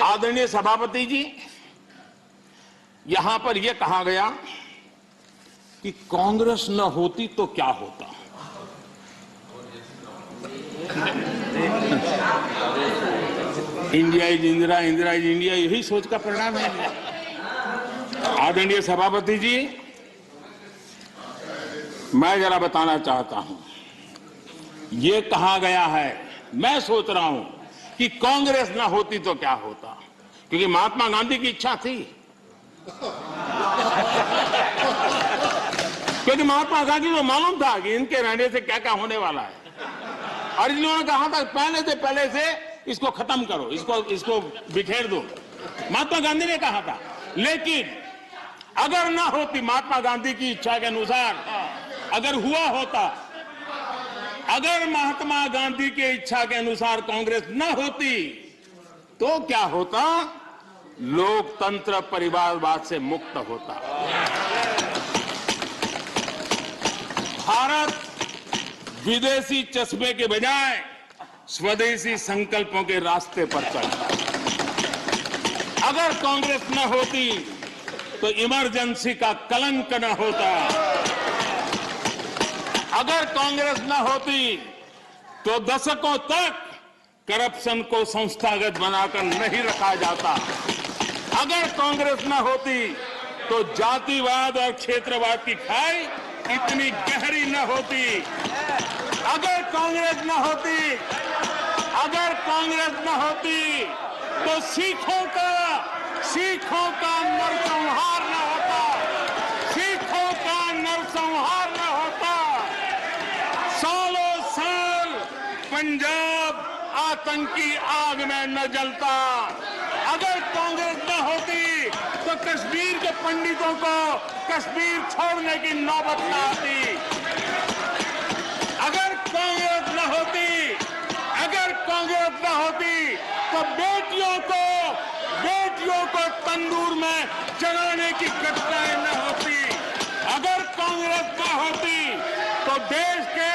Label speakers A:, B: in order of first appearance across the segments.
A: आदरणीय सभापति जी, यहां पर यह कहा गया कि कांग्रेस न होती तो क्या होता। India is Indira, Indira is India, यही सोच का परिणाम है। आदरणीय सभापति जी, मैं जरा बताना चाहता हूं, यह कहा गया है, मैं सोच रहा हूं कि कांग्रेस ना होती तो क्या होता, क्योंकि महात्मा गांधी की इच्छा थी। क्योंकि महात्मा गांधी को मालूम था कि इनके रहने से क्या क्या होने वाला है, और इन्होंने कहा था पहले से इसको खत्म करो, इसको बिखेर दो। महात्मा गांधी ने कहा था। लेकिन अगर ना होती महात्मा गांधी की इच्छा के अनुसार, अगर हुआ होता, अगर महात्मा गांधी के इच्छा के अनुसार कांग्रेस न होती तो क्या होता? लोकतंत्र परिवारवाद से मुक्त होता। भारत विदेशी चश्मे के बजाय स्वदेशी संकल्पों के रास्ते पर चलता। अगर कांग्रेस न होती तो इमरजेंसी का कलंक न होता। अगर कांग्रेस न होती तो दशकों तक करप्शन को संस्थागत बनाकर नहीं रखा जाता। अगर कांग्रेस न होती तो जातिवाद और क्षेत्रवाद की खाई इतनी गहरी न होती। अगर कांग्रेस न होती, अगर कांग्रेस न होती तो सिखों का नरसंहार न होता, सिखों का नरसंहार न होता। सालों साल पंजाब आतंकी आग में न जलता। अगर कांग्रेस न होती तो कश्मीर के पंडितों को कश्मीर छोड़ने की नौबत न आती। अगर कांग्रेस न होती, अगर कांग्रेस न होती तो बेटियों को तंदूर में जलाने की घटनाएं न होती। अगर कांग्रेस न होती तो देश के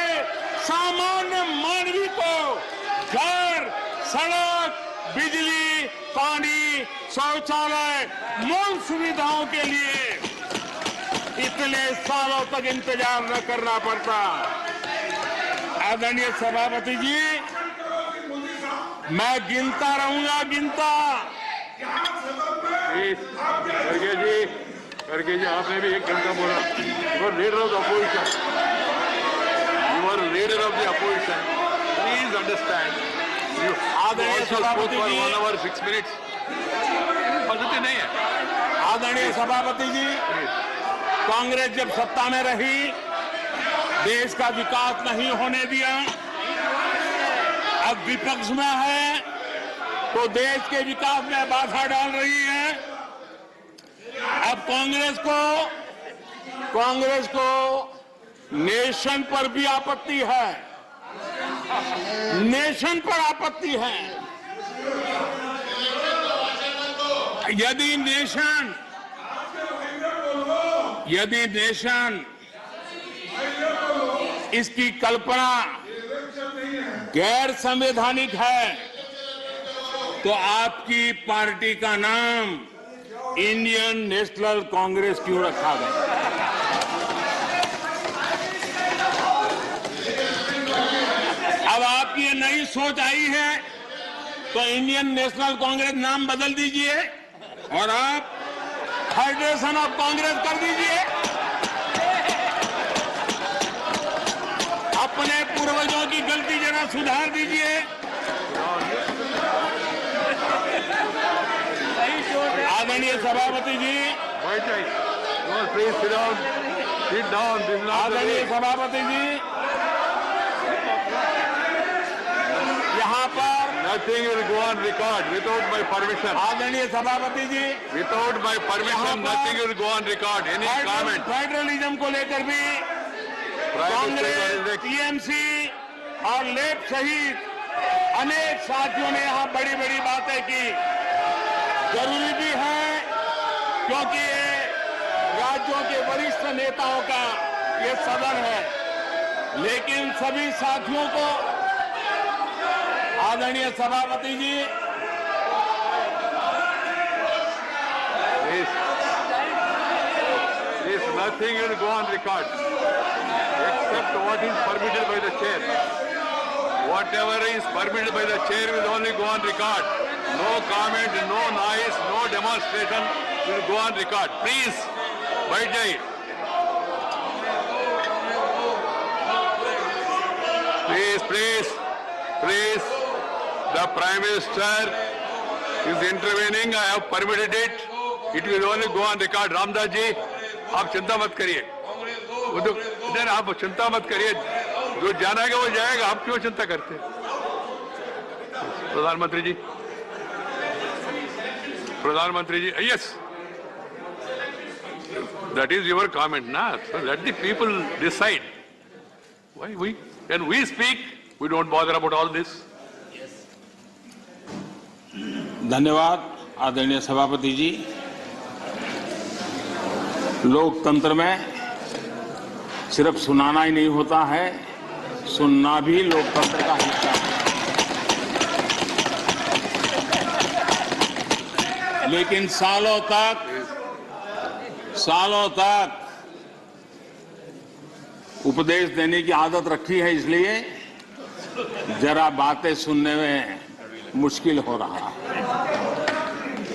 A: सामान्य मानवी को घर, सड़क, बिजली, पानी, शौचालय, मूल सुविधाओं के लिए इतने सालों तक इंतजार न करना पड़ता। आदरणीय सभापति जी, मैं गिनता रहूंगा, गिनता।
B: खड़गे जी, आपने भी 1 घंटा बोला। You are leader of the opposition, you are leader of the opposition, please understand.
A: आदरणीय सभापति जी,
B: 1 hour 6 minutes पद्धति नहीं है।
A: आदरणीय सभापति जी, कांग्रेस जब सत्ता में रही, देश का विकास नहीं होने दिया। अब विपक्ष में है तो देश के विकास में बाधा डाल रही है। अब कांग्रेस को नेशन पर भी आपत्ति है, नेशन पर आपत्ति है। यदि नेशन इसकी कल्पना गैर संवैधानिक है तो आपकी पार्टी का नाम इंडियन नेशनल कांग्रेस क्यों रखा गया? अब आपकी ये नई सोच आई है तो इंडियन नेशनल कांग्रेस नाम बदल दीजिए और आप फेडरेशन ऑफ कांग्रेस कर दीजिए। अपने पूर्वजों की गलती जरा सुधार दीजिए। आदरणीय सभापति जी, आदरणीय सभापति जी, यहाँ पर
B: Nothing will go on record without my permission.
A: आदरणीय सभापति जी,
B: Without my permission, nothing will go on record. Any comment?
A: Federalism को लेकर भी कांग्रेस, टीएमसी और लेफ्ट सहित अनेक साथियों ने यहाँ बड़ी बड़ी बातें की। जरूरी भी है क्योंकि ये राज्यों के वरिष्ठ नेताओं का ये सदन है, लेकिन सभी साथियों को आदरणीय सभापति जी,
B: Nothing will go on record except what is permitted by the chair. Whatever is permitted by the chair will only go on record. No comment, no noise, no demonstration will go on record. Please, बैठ जाइए. Please. The Prime Minister is intervening. I have permitted it. It will only go on record. Ramdas ji, आप चिंता मत करिए. इधर आप चिंता मत करिए. जो जाना है वो जाएगा. आप क्यों चिंता करते हैं? प्रधानमंत्री जी, yes. That is your comment, na? So let the people decide. Why when we speak, we don't bother about all this.
A: धन्यवाद आदरणीय सभापति जी। लोकतंत्र में सिर्फ सुनाना ही नहीं होता है, सुनना भी लोकतंत्र का हिस्सा है। लेकिन सालों तक उपदेश देने की आदत रखी है, इसलिए जरा बातें सुनने में मुश्किल हो रहा है।